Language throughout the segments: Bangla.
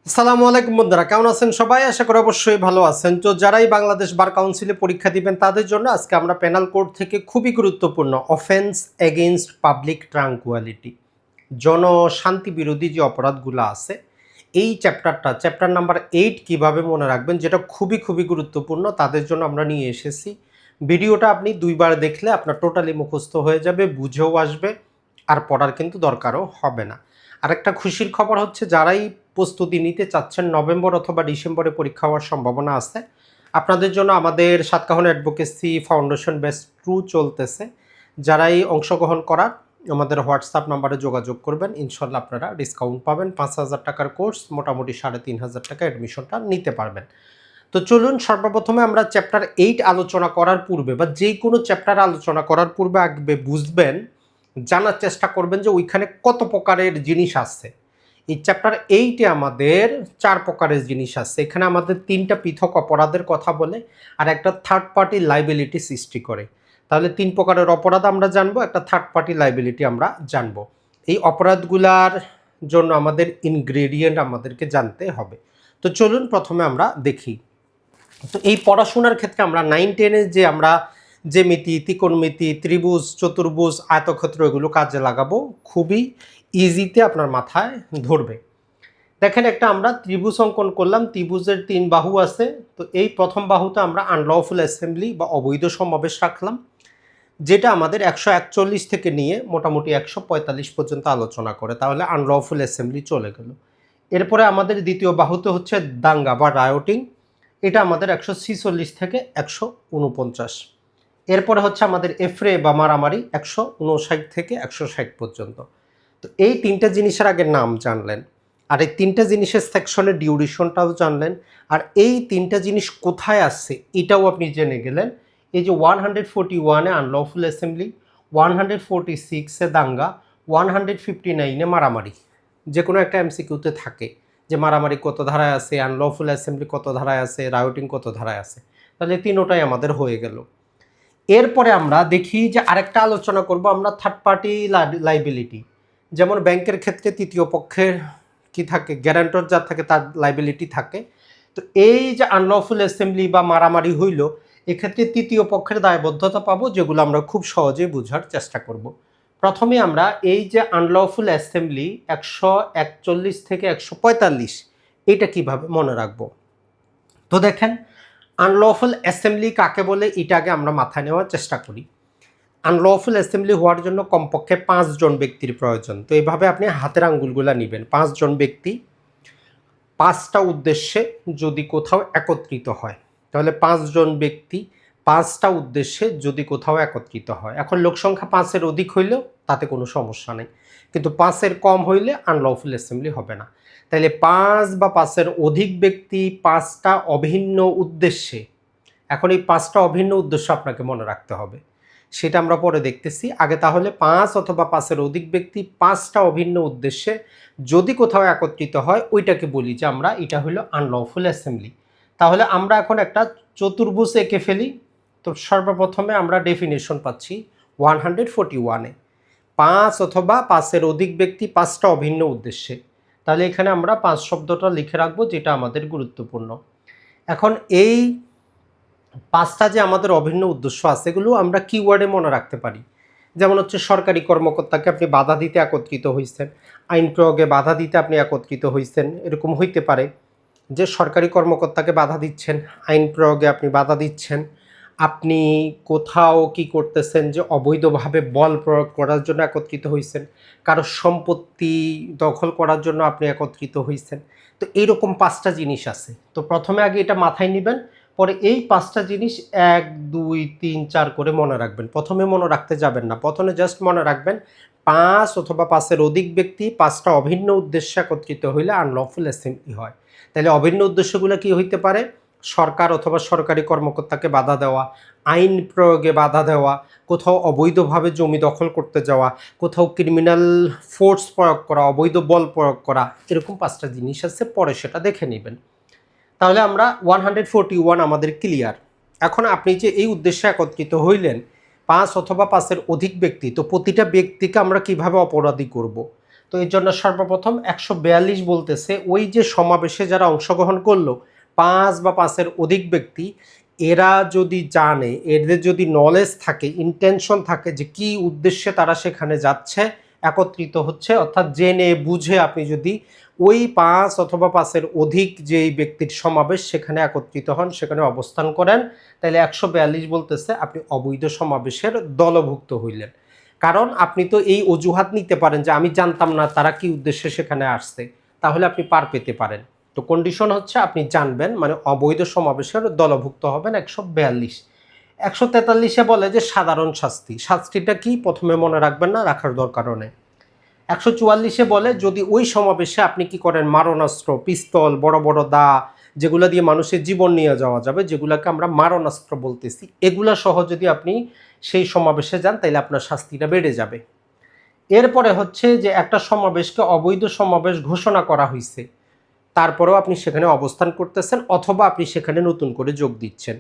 আসসালামু আলাইকুম বন্ধুরা, কেমন আছেন সবাই? আশা করি অবশ্যই ভালো আছেন। তো যারাই বাংলাদেশ বার কাউন্সিলে পরীক্ষা দিবেন তাদের জন্য আজকে আমরা পেনাল কোড থেকে খুবই গুরুত্বপূর্ণ অফেন্স এগেইনস্ট পাবলিক ট্রাঙ্কুয়ালিটি, জনশান্তি বিরোধী যে অপরাধগুলো আছে, এই চ্যাপ্টার নাম্বার 8 কিভাবে মনে রাখবেন, যেটা খুবই গুরুত্বপূর্ণ তাদের জন্য আমরা নিয়ে এসেছি। ভিডিওটা আপনি দুইবার দেখলে আপনার টোটালি মুখস্থ হয়ে যাবে, বুঝেও আসবে, আর পড়ার কিন্তু দরকারও হবে না। আরেকটা খুশির খবর হচ্ছে, যারাই প্রস্তুতি নিতে চাচ্ছেন নভেম্বর অথবা ডিসেম্বরে পরীক্ষা হওয়ার সম্ভাবনা আছে, আপনাদের জন্য আমাদের সাতকাহন অ্যাডভোকেসি ফাউন্ডেশন ব্যাচ 2 চলতেছে। যারাই অংশগ্রহণ করার আমাদের হোয়াটসঅ্যাপ নাম্বারে যোগাযোগ করবেন, ইনশাল্লাহ আপনারা ডিসকাউন্ট পাবেন। 5,000 টাকার কোর্স, মোটামুটি 3,500 টাকা অ্যাডমিশনটা নিতে পারবেন। তো চলুন সর্বপ্রথমে আমরা চ্যাপ্টার 8 আলোচনা করার পূর্বে বা যে কোনো চ্যাপ্টার আলোচনা করার পূর্বে আগে বুঝবেন, জানার চেষ্টা করবেন যে ওইখানে কত প্রকারের জিনিস আছে। এই চ্যাপ্টার 8-এ আমাদের 4 প্রকারের জিনিস আছে। এখানে আমাদের 3টা পৃথক অপরাধের কথা বলে আর একটা থার্ড পার্টি লাইবিলিটি সৃষ্টি করে। তাহলে 3 প্রকারের অপরাধ আমরা জানবো, একটা থার্ড পার্টি লাইবিলিটি আমরা জানবো। এই অপরাধগুলার জন্য আমাদের ইনগ্রেডিয়েন্ট আমাদেরকে জানতে হবে। তো চলুন প্রথমে আমরা দেখি। তো এই পড়াশোনার ক্ষেত্রে আমরা 9-10-এ যে আমরা জ্যামিতি, ত্রিকোণমিতি, ত্রিভুজ, চতুর্ভুজ, আয়তক্ষেত্র এগুলো কাজে লাগাবো, খুবই ইজিতে আপনার মাথায় ধরবে। দেখেন, একটা আমরা ত্রিভুজ অঙ্কন করলাম, ত্রিভুজের 3 বাহু আছে। তো এই প্রথম বাহুতে আমরা আনলফুল অ্যাসেম্বলি বা অবৈধ সমাবেশ রাখলাম, যেটা আমাদের 141 থেকে নিয়ে মোটামুটি 145 পর্যন্ত আলোচনা করে, তাহলে আনলফুল অ্যাসেম্বলি চলে গেল। এরপরে আমাদের দ্বিতীয় বাহুতে হচ্ছে দাঙ্গা বা রায়োটিং, এটা আমাদের 146 থেকে 149। এরপরে হচ্ছে আমাদের এফরে বা মারামারি 159 থেকে 160 পর্যন্ত। তো এই 3টা জিনিসের আগে নাম জানলেন, আর এই 3টা জিনিসের সেকশনের ডিউরেশনটাও জানলেন, আর এই 3টা জিনিস কোথায় আসছে এটাও আপনি জেনে গেলেন। এই যে 141-এ আনলফুল অ্যাসেম্বলি, 146-এ দাঙ্গা, 159-এ মারামারি, যে কোনো একটা এমসিকিউতে থাকে যে মারামারি কত ধারায় আছে, আনলফুল অ্যাসেম্বলি কত ধারায় আছে, রায়োটিং কত ধারায় আছে। তাহলে 3টাই আমাদের হয়ে গেল। এরপরে আমরা দেখি যে আরেকটা আলোচনা করব আমরা থার্ড পার্টি লাইবিলিটি। যেমন ব্যাংকের ক্ষেত্রে তৃতীয় পক্ষের কি থাকে, গ্যারান্টর যা থাকে তার লাইবিলিটি থাকে। তো এই যে আনলফুল অ্যাসেম্বলি বা মারামারি হইল, এক্ষেত্রে তৃতীয় পক্ষের দায়বদ্ধতা পাবো, যেগুলো আমরা খুব সহজেই বোঝার চেষ্টা করব। প্রথমে আমরা এই যে আনলফুল অ্যাসেম্বলি 141 থেকে 145, এইটা কিভাবে মনে রাখবো। তো দেখেন, আনলফুল অ্যাসেম্বলি কাকে বলে এটা আগে আমরা মাথায় নেওয়ার চেষ্টা করি। আনলফুল অ্যাসেম্বলি হওয়ার জন্য কমপক্ষে 5 জন ব্যক্তির প্রয়োজন। তো এইভাবে আপনি হাতের আঙ্গুলগুলা নেবেন, 5 জন ব্যক্তি 5টা উদ্দেশ্যে যদি কোথাও একত্রিত হয়, তাহলে 5 জন ব্যক্তি 5টা উদ্দেশ্যে যদি কোথাও একত্রিত হয়। এখন লোকসংখ্যা 5-এর অধিক হইলেও তাতে কোনো সমস্যা নেই, কিন্তু 5-এর কম হইলে আনলফুল অ্যাসেম্বলি হবে না। তাইলে 5 বা 5-এর অধিক ব্যক্তি 5টা অভিন্ন উদ্দেশ্যে, এখন এই 5টা অভিন্ন উদ্দেশ্য আপনাকে মনে রাখতে হবে, সেটা আমরা পরে দেখতেছি। আগে তাহলে 5 অথবা 5-এর অধিক ব্যক্তি 5টা অভিন্ন উদ্দেশ্যে যদি কোথাও একত্রিত হয়, ওইটাকে বলি যে আমরা এটা হলো আনলফুল অ্যাসেম্বলি। তাহলে আমরা এখন একটা চতুর্ভুজ এঁকে ফেলি। তো সর্বপ্রথমে আমরা ডেফিনেশন পাচ্ছি 141-এ 5 অথবা 5-এর অধিক ব্যক্তি 5টা অভিন্ন উদ্দেশ্যে। তাহলে এখানে আমরা 5 শব্দটা লিখে রাখবো, যেটা আমাদের গুরুত্বপূর্ণ। এখন এই 5টা যে আমাদের অভিন্ন উদ্দেশ্য আছে, এগুলো আমরা কিওয়ার্ডে মনে রাখতে পারি। যেমন হচ্ছে, সরকারি কর্মকর্তাকে আপনি বাধা দিতে একত্রিত হয়েছেন, আইন প্রয়োগে বাধা দিতে আপনি একত্রিত হয়েছেন, এরকম হইতে পারে যে সরকারি কর্মকর্তাকে বাধা দিচ্ছেন, আইন প্রয়োগে আপনি বাধা দিচ্ছেন, আপনি কোথাও কি করতেছেন যে অবৈধভাবে বল প্রয়োগ করার জন্য একত্রিত হয়েছেন, কারো সম্পত্তি দখল করার জন্য আপনি একত্রিত হয়েছেন। তো এইরকম 5টা জিনিস আছে। তো প্রথমে আগে এটা মাথায় নেবেন, পরে এই 5টা জিনিস 1 2 3 4 করে মনে রাখবেন। প্রথমে মনে রাখতে যাবেন না, প্রথমে জাস্ট মনে রাখবেন 5 অথবা 5-এর অধিক ব্যক্তি 5টা অভিন্ন উদ্দেশ্যে একত্রিত হইলে আনলফুল অ্যাসেম্বলি হয়। তাহলে অভিন্ন উদ্দেশ্যগুলো কি হইতে পারে? সরকার অথবা সরকারি কর্মকর্তাকে বাধা দেওয়া, আইন প্রয়োগে বাধা দেওয়া, কোথাও অবৈধভাবে জমি দখল করতে যাওয়া, কোথাও ক্রিমিনাল ফোর্স প্রয়োগ করা, অবৈধ বল প্রয়োগ করা, এরকম 5টা জিনিস আছে, পরে সেটা দেখে নেবেন। তাহলে আমরা 141 আমাদের ক্লিয়ার। এখন আপনি যে এই উদ্দেশ্যে একত্রিত হইলেন 5 অথবা 5-এর অধিক ব্যক্তি, তো প্রতিটা ব্যক্তিকে আমরা কিভাবে অপরাধী করব। তো এর জন্য সর্বপ্রথম 142 বলতেছে ওই যে সমাবেশে যারা অংশগ্রহণ করলো 5 বা 5-এর অধিক ব্যক্তি, এরা যদি জানে, এদের যদি নলেজ থাকে, ইন্টেনশন থাকে যে কি উদ্দেশ্যে তারা সেখানে যাচ্ছে, একত্রিত হচ্ছে, অর্থাৎ জেনে বুঝে আপনি যদি ওই 5 অথবা 5-এর অধিক যেই ব্যক্তির সমাবেশ সেখানে একত্রিত হন, সেখানে অবস্থান করেন, তাহলে 142 বলতেছে আপনি অবৈধ সমাবেশের দলভুক্ত হইলেন। কারণ আপনি তো এই অজুহাত নিতে পারেন যে আমি জানতাম না তারা কি উদ্দেশ্যে সেখানে আসছে, তাহলে আপনি পার পেতে পারেন। তো কন্ডিশন হচ্ছে আপনি জানবেন, মানে অবৈধ সমাবেশের দলভুক্ত হবেন। 142। 143-এ বলে যে সাধারণ শাস্তি। শাস্তিটা কি প্রথমে মনে রাখবেন না, রাখার দরকারও নেই। 144-এ বলে যদি ওই সমাবেশে আপনি কি করেন, মারণাস্ত্র, পিস্তল, বড় বড় দা, যেগুলো দিয়ে মানুষের জীবন নিয়ে যাওয়া যাবে, যেগুলোকে আমরা মারণাস্ত্র বলতেছি, এগুলা সহ যদি আপনি সেই সমাবেশে যান তাহলে আপনার শাস্তিটা বেড়ে যাবে। এরপরে হচ্ছে যে একটা সমাবেশকে অবৈধ সমাবেশ ঘোষণা করা হয়েছে, তারপরেও আপনি সেখানে অবস্থান করতেছেন অথবা আপনি সেখানে নতুন করে যোগ দিচ্ছেন,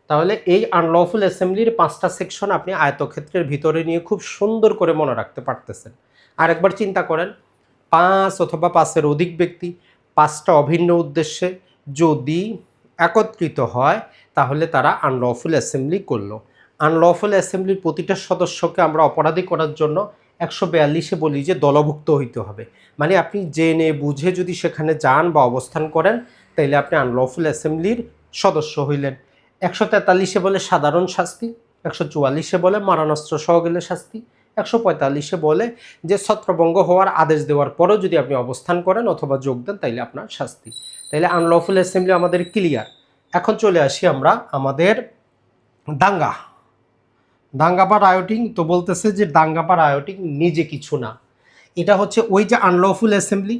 তাহলে এই আনলফুল অ্যাসেম্বলির 5টা সেকশন আপনি আয়তক্ষেত্রের ভিতরে নিয়ে খুব সুন্দর করে মনে রাখতে পারতেছেন। আরেকবার চিন্তা করেন, 5 অথবা 5-এর অধিক ব্যক্তি 5টা অভিন্ন উদ্দেশ্যে যদি একত্রিত হয় তাহলে তারা আনলফুল অ্যাসেম্বলি করলো। আনলফুল অ্যাসেম্বলির প্রতিটা সদস্যকে আমরা অপরাধী করার জন্য 142-এ বলি যে দলভুক্ত হইতে হবে, মানে আপনি জেনে বুঝে যদি সেখানে যান বা অবস্থান করেন তাইলে আপনি আনলফুল অ্যাসেম্বলির সদস্য হইলেন। 143-এ বলে সাধারণ শাস্তি, 144-এ বলে মারণাস্ত্র সহ গেলে শাস্তি, 145-এ বলে যে ছত্রভঙ্গ হওয়ার আদেশ দেওয়ার পরেও যদি আপনি অবস্থান করেন অথবা যোগ দেন তাইলে আপনার শাস্তি। তাইলে আনলফুল অ্যাসেম্বলি আমাদের ক্লিয়ার। এখন চলে আসি আমরা আমাদের দাঙ্গা। দাঙ্গা বা রায়োটিং। তো বলতেছে যে দাঙ্গা বা রায়োটিং নিজে কিছু না, এটা হচ্ছে ওই যে আনলফুল অ্যাসেম্বলি,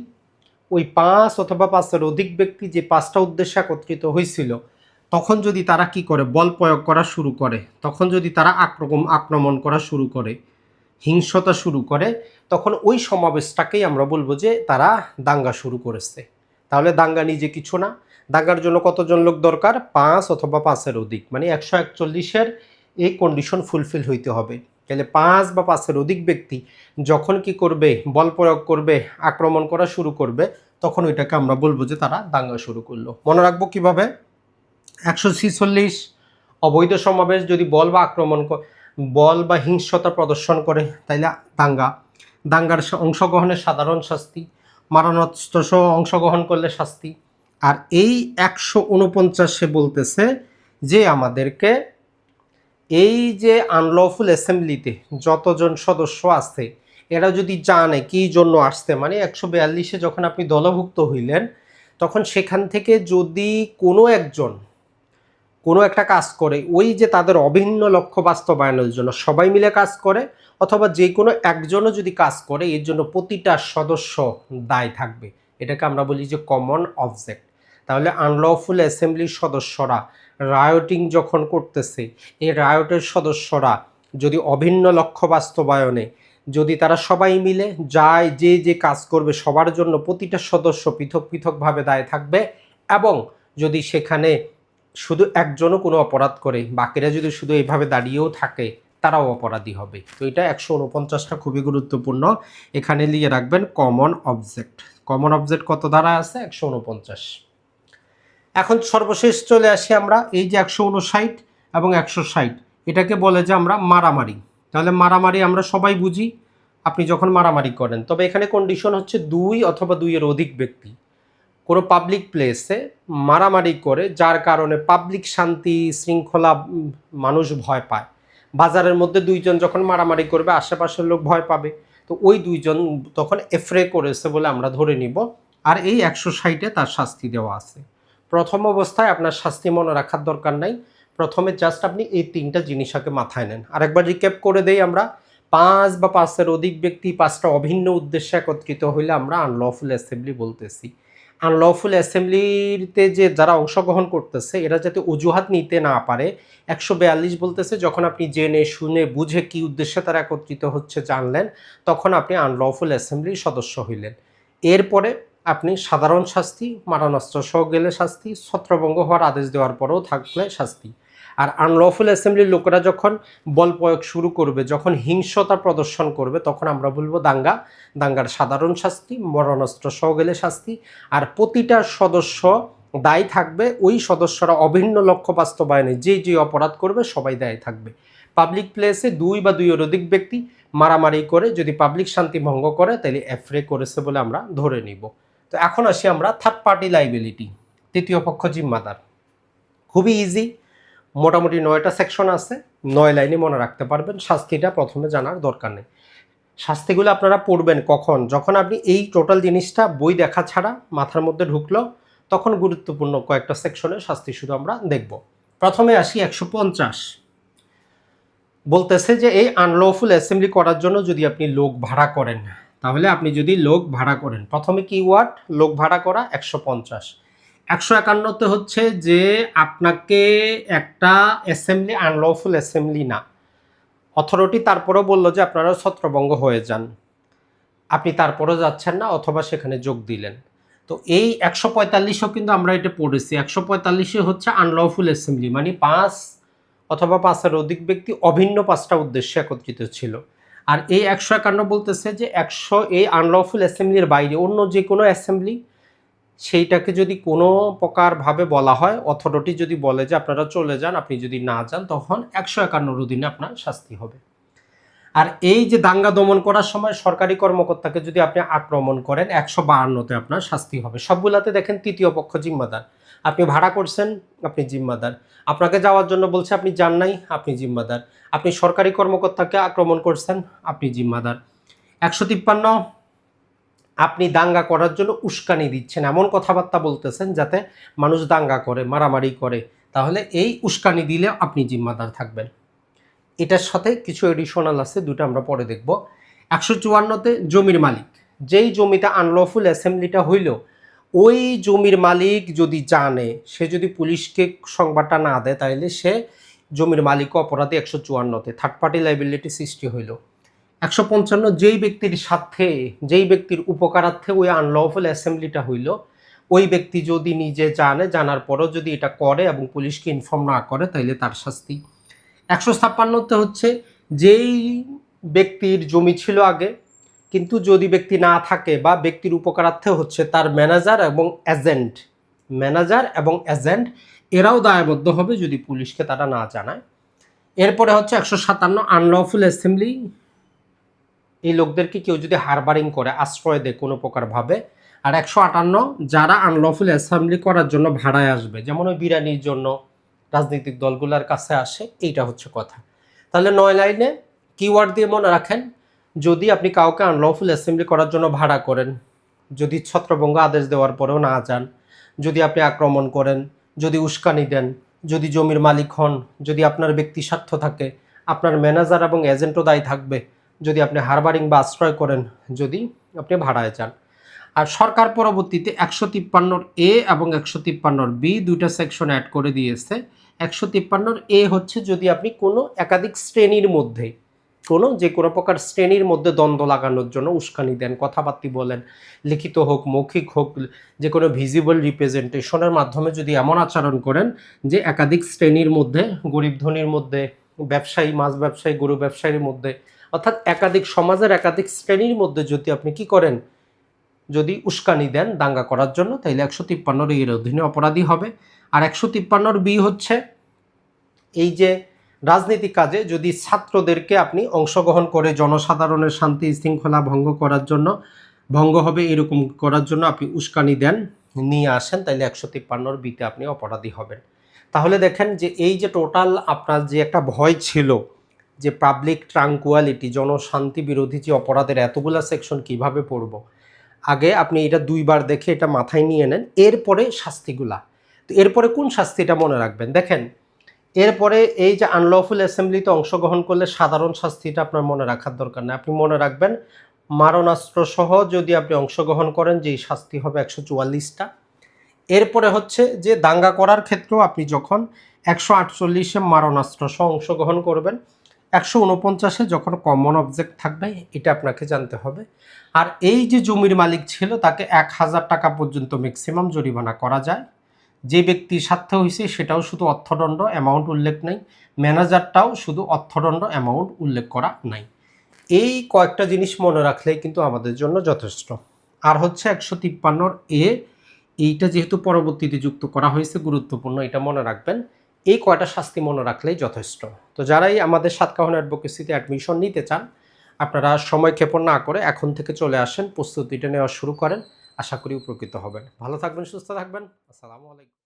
ওই 5 অথবা 5-এর অধিক ব্যক্তি যে 5টা উদ্দেশ্যে একত্রিত হয়েছিল, তখন যদি তারা কি করে, বল প্রয়োগ করা শুরু করে, তখন যদি তারা আক্রমণ করা শুরু করে, হিংসতা শুরু করে, তখন ওই সমাবেশটাকেই আমরা বলবো যে তারা দাঙ্গা শুরু করেছে। তাহলে দাঙ্গা নিজে কিছু না। দাঙ্গার জন্য কতজন লোক দরকার? 5 অথবা 5-এর অধিক, মানে 141-এর এই কন্ডিশন ফুলফিল হইতে হবে। তাহলে 5 বা 5-এর অধিক ব্যক্তি যখন কি করবে, বল প্রয়োগ করবে, আক্রমণ করা শুরু করবে, তখন ওইটাকে আমরা বলবো যে তারা দাঙ্গা শুরু করলো। মনে রাখবো কিভাবে? 146 অবৈধ সমাবেশ যদি বল বা হিংসতা প্রদর্শন করে তাইলে দাঙ্গা। দাঙ্গার অংশগ্রহণের সাধারণ শাস্তি, মারণাস্ত্র সহ অংশগ্রহণ করলে শাস্তি। আর এই 149-এ বলতেছে যে আমাদেরকে এই যে আনলফুল অ্যাসেম্বলিতে যতজন সদস্য আছে এরা যদি জানে কি জন্য আসছে, মানে 142-এ যখন আপনি দলভুক্ত হইলেন তখন সেখান থেকে যদি কোনো একটা কাজ করে, ওই যে তাদের অভিন্ন লক্ষ্য বাস্তবায়নের জন্য সবাই মিলে কাজ করে, অথবা যে কোনো একজনও যদি কাজ করে, এর জন্য প্রতিটা সদস্য দায় থাকবে। এটাকে আমরা বলি যে কমন অবজেক্ট। তাহলে আনলফুল অ্যাসেম্বলির সদস্যরা রায়োটিং যখন করতেছে, এই রায়োটের সদস্যরা যদি অভিন্ন লক্ষ্য বাস্তবায়নে যদি তারা সবাই মিলে যায়, যে কাজ করবে সবার জন্য প্রতিটা সদস্য পৃথক পৃথকভাবে দায় থাকবে, এবং যদি সেখানে শুধু একজনও কোনো অপরাধ করে, বাকিরা যদি শুধু এইভাবে দাঁড়িয়েও থাকে, তারাও অপরাধী হবে। তো এটা 149টা খুবই গুরুত্বপূর্ণ, এখানে লিখে রাখবেন কমন অবজেক্ট। কমন অবজেক্ট কত ধারা আছে? 149। এখন সর্বশেষ চলে আসি আমরা এই যে 159 এবং 160, এটাকে বলে যে আমরা মারামারি। তাহলে মারামারি আমরা সবাই বুঝি, আপনি যখন মারামারি করেন, তবে এখানে কন্ডিশন হচ্ছে 2 অথবা 2-এর অধিক ব্যক্তি কোনো পাবলিক প্লেসে মারামারি করে, যার কারণে পাবলিক শান্তি শৃঙ্খলা মানুষ ভয় পায়। বাজারের মধ্যে 2 জন যখন মারামারি করবে আশেপাশের লোক ভয় পাবে, তো ওই 2 জন তখন এফরে করেছে বলে আমরা ধরে নিব। আর এই 160-এ তার শাস্তি দেওয়া আছে। প্রথম অবস্থায় আপনার শাস্তি মনে রাখার দরকার নাই, প্রথমে জাস্ট আপনি এই 3টা জিনিস আগে মাথায় নেন। আরেকবার রিক্যাপ করে দেই আমরা, 5 বা 5-এর অধিক ব্যক্তি 5টা অভিন্ন উদ্দেশ্যে একত্রিত হইলে আমরা আনলফুল অ্যাসেম্বলি বলতেছি। আনলফুল অ্যাসেম্বলিতে যে যারা অংশগ্রহণ করতেছে এরা যাতে অজুহাত নিতে না পারে, 142 বলতেছে যখন আপনি জেনে শুনে বুঝে কি উদ্দেশ্যে তারা একত্রিত হচ্ছে জানলেন, তখন আপনি আনলফুল অ্যাসেম্বলির সদস্য হইলেন। এরপরে আপনি সাধারণ শাস্তি, মারণাস্ত্র সহ গেলে শাস্তি, ছত্রভঙ্গ হওয়ার আদেশ দেওয়ার পরেও থাকলে শাস্তি। আর আনলফুল অ্যাসেম্বলির লোকেরা যখন বল প্রয়োগ শুরু করবে, যখন হিংসতা প্রদর্শন করবে, তখন আমরা বলবো দাঙ্গা। দাঙ্গার সাধারণ শাস্তি, মরণাস্ত্র সহ গেলে শাস্তি। আর প্রতিটা সদস্য দায়ী থাকবে, ওই সদস্যরা অভিন্ন লক্ষ্য বাস্তবায়নে যে অপরাধ করবে সবাই দায়ী থাকবে। পাবলিক প্লেসে 2 বা 2-এর অধিক ব্যক্তি মারামারি করে যদি পাবলিক শান্তি ভঙ্গ করে, তাহলে এফরে করেছে বলে আমরা ধরে নিব। তো এখন আসি আমরা থার্ড পার্টি লাইবিলিটি, তৃতীয় পক্ষ জিম্মাদার। খুবই ইজি, মোটামুটি 9টা সেকশন আছে, 9 লাইনে মনে রাখতে পারবেন। শাস্তিটা প্রথমে জানার দরকার নেই। শাস্তিগুলো আপনারা পড়বেন কখন? যখন আপনি এই টোটাল জিনিসটা বই দেখা ছাড়া মাথার মধ্যে ঢুকলো, তখন গুরুত্বপূর্ণ কয়েকটা সেকশনের শাস্তি শুধু আমরা দেখব। প্রথমে আসি 150, বলতেছে যে এই আনলফুল অ্যাসেম্বলি করার জন্য যদি আপনি লোক ভাড়া করেন, তাহলে আপনি যদি লোক ভাড়া করেন, প্রথমে কি ওয়ার্ড? লোক ভাড়া করা। 150। 151তে হচ্ছে যে আপনাকে একটা অ্যাসেম্বলি আনলফুল অ্যাসেম্বলি না, অথরিটি তারপরেও বললো যে আপনারা ছত্রভঙ্গ হয়ে যান, আপনি তারপরেও যাচ্ছেন না অথবা সেখানে যোগ দিলেন। তো এই 145ও কিন্তু আমরা এটা পড়েছি। 145 হচ্ছে আনলফুল অ্যাসেম্বলি, মানে 5 অথবা 5-এর অধিক ব্যক্তি অভিন্ন 5টা উদ্দেশ্যে একত্রিত ছিল। আর এই 151 বলতেছে যে এই আনলফুল অ্যাসেম্বলির বাইরে অন্য যে কোনো অ্যাসেম্বলি, সেইটাকে যদি কোনো প্রকারভাবে বলা হয়, অথরিটি যদি বলে যে আপনারা চলে যান, আপনি যদি না যান, তখন 151 অধীনে আপনার শাস্তি হবে। আর এই যে দাঙ্গা দমন করার সময় সরকারি কর্মকর্তাকে যদি আপনি আক্রমণ করেন, 152তে আপনার শাস্তি হবে। সবগুলাতে দেখেন তৃতীয় পক্ষ জিম্মাদার। আপনি ভাড়া করছেন, আপনি জিম্মাদার। আপনাকে যাওয়ার জন্য বলছে, আপনি যান নাই, আপনি জিম্মাদার। আপনি সরকারি কর্মকর্তাকে আক্রমণ করছেন, আপনি জিম্মাদার। 153, আপনি দাঙ্গা করার জন্য উস্কানি দিচ্ছেন, এমন কথাবার্তা বলতেছেন যাতে মানুষ দাঙ্গা করে, মারামারি করে, তাহলে এই উস্কানি দিলে আপনি জিম্মাদার থাকবেন। এটার সাথে কিছু এডিশনাল আছে, দুটো আমরা পরে দেখব। 154তে জমির মালিক, যেই জমিতে আনলফুল অ্যাসেম্বলিটা হইল, ওই জমির মালিক যদি জানে, সে যদি পুলিশকে সংবাদটা না দেয়, তাহলে সে জমির মালিকও অপরাধী। 154তে থার্ড পার্টি লাইবিলিটি সৃষ্টি হইল। 155, যেই ব্যক্তির সাথে, যেই ব্যক্তির উপকারার্থে ওই আনলফুল অ্যাসেম্বলিটা হইল, ওই ব্যক্তি যদি নিজে জানে, জানার পরও যদি এটা করে এবং পুলিশকে ইনফর্ম না করে, তাহলে তার শাস্তি। 156তে হচ্ছে যেই ব্যক্তির জমি ছিল আগে, কিন্তু যদি ব্যক্তি না থাকে বা ব্যক্তির উপকারার্থে হচ্ছে তার ম্যানেজার এবং এজেন্ট এরাও দায়বদ্ধ হবে যদি পুলিশকে তারা না জানায়। এরপরে হচ্ছে 157, আনলফুল অ্যাসেম্বলি, এই লোকদেরকে কেউ যদি হারবারিং করে, আশ্রয় দেয় কোনো প্রকারভাবে। আর 158, যারা আনলফুল অ্যাসেম্বলি করার জন্য ভাড়ায় আসবে, যেমন ওই বিরানির জন্য রাজনৈতিক দলগুলোর কাছে আসে, এইটা হচ্ছে কথা। তাহলে 9 লাইনে কিওয়ার্ড দিয়ে মনে রাখেন, যদি আপনি কাউকে আনলফুল অ্যাসেম্বলি করার জন্য ভাড়া করেন, যদি ছত্রভঙ্গ আদেশ দেওয়ার পরেও না যান, যদি আপনি আক্রমণ করেন, যদি উস্কানি দেন, যদি জমির মালিক হন, যদি আপনার ব্যক্তি স্বার্থ থাকে, আপনার ম্যানেজার এবং এজেন্টও দায়ী থাকবে, যদি আপনি হারবারিং বা আশ্রয় করেন, যদি আপনি ভাড়ায় যান। আর সরকার পরবর্তীতে 153 এ এবং 153 বি দুইটা সেকশন অ্যাড করে দিয়েছে। 153 এ হচ্ছে যদি আপনি কোনো একাধিক শ্রেণীর মধ্যে, যে কোনো প্রকার শ্রেণীর মধ্যে দ্বন্দ্ব লাগানোর জন্য উস্কানি দেন, কথাবার্তা বলেন, লিখিত হোক, মৌখিক হোক, যে কোনো ভিজিবল রিপ্রেজেন্টেশনের মাধ্যমে যদি এমন আচরণ করেন যে একাধিক শ্রেণীর মধ্যে, গরিব ধনীর মধ্যে, ব্যবসায়ী, মাছ ব্যবসায়ী, গরু ব্যবসায়ীর মধ্যে, অর্থাৎ একাধিক সমাজের একাধিক শ্রেণীর মধ্যে যদি আপনি কি করেন, যদি উস্কানি দেন দাঙ্গা করার জন্য, তাইলে 153 এর অধীনে অপরাধী হবে। আর 153 বি হচ্ছে এই যে রাজনৈতিক কাজে যদি ছাত্রদেরকে আপনি অংশগ্রহণ করে জনসাধারণের শান্তি শৃঙ্খলা ভঙ্গ হবে এরকম করার জন্য আপনি উস্কানি দেন, নিয়ে আসেন, তাইলে 153 বিতে আপনি অপরাধী হবেন। তাহলে দেখেন যে এই যে টোটাল আপনার যে একটা ভয় ছিল যে পাবলিক ট্রাঙ্কুয়ালিটি, জনশান্তি বিরোধী যে অপরাধের এতগুলা সেকশন কিভাবে পড়ব, আগে আপনি এটা 2 বার দেখে এটা মাথায় নিয়ে নেন। এরপরে শাস্তিগুলা, তো এরপরে কোন শাস্তিটা মনে রাখবেন দেখেন। এরপরে এই যে আনলফুল অ্যাসেম্বলিতে অংশগ্রহণ করলে সাধারণ শাস্তিটা আপনার মনে রাখার দরকার নেই, আপনি মনে রাখবেন মারণাস্ত্র সহ যদি আপনি অংশগ্রহণ করেন, যেই শাস্তি হবে 144টা। এরপরে হচ্ছে যে দাঙ্গা করার ক্ষেত্রেও আপনি যখন 148-এ মারণাস্ত্র সহ অংশগ্রহণ করবেন, 149-এ যখন কমন অবজেক্ট থাকবে, এটা আপনাকে জানতে হবে। আর এই যে জমির মালিক ছিল তাকে 1000 টাকা পর্যন্ত ম্যাক্সিমাম জরিমানা করা যায় যে ব্যক্তি স্বার্থে হয়েছে সেটাও শুধু অর্থদণ্ড, অ্যামাউন্ট উল্লেখ নাই। ম্যানেজারটাও শুধু অর্থদণ্ড, অ্যামাউন্ট উল্লেখ করা নাই। এই কয়েকটা জিনিস মনে রাখলেই কিন্তু আমাদের জন্য যথেষ্ট। আর হচ্ছে 153 এ, এইটা যেহেতু পরবর্তীতে যুক্ত করা হয়েছে, গুরুত্বপূর্ণ, এটা মনে রাখবেন। এই কয়টা শাস্তি মনে রাখলেই যথেষ্ট। তো যারাই আমাদের সাতকাহন অ্যাডভোকেসিতে অ্যাডমিশন নিতে চান, আপনারা সময় ক্ষেপণ না করে এখন থেকে চলে আসেন, প্রস্তুতিটা নেওয়া শুরু করেন। আশা করি উপকৃত হবেন। ভালো থাকবেন, সুস্থ থাকবেন। আসসালামু আলাইকুম।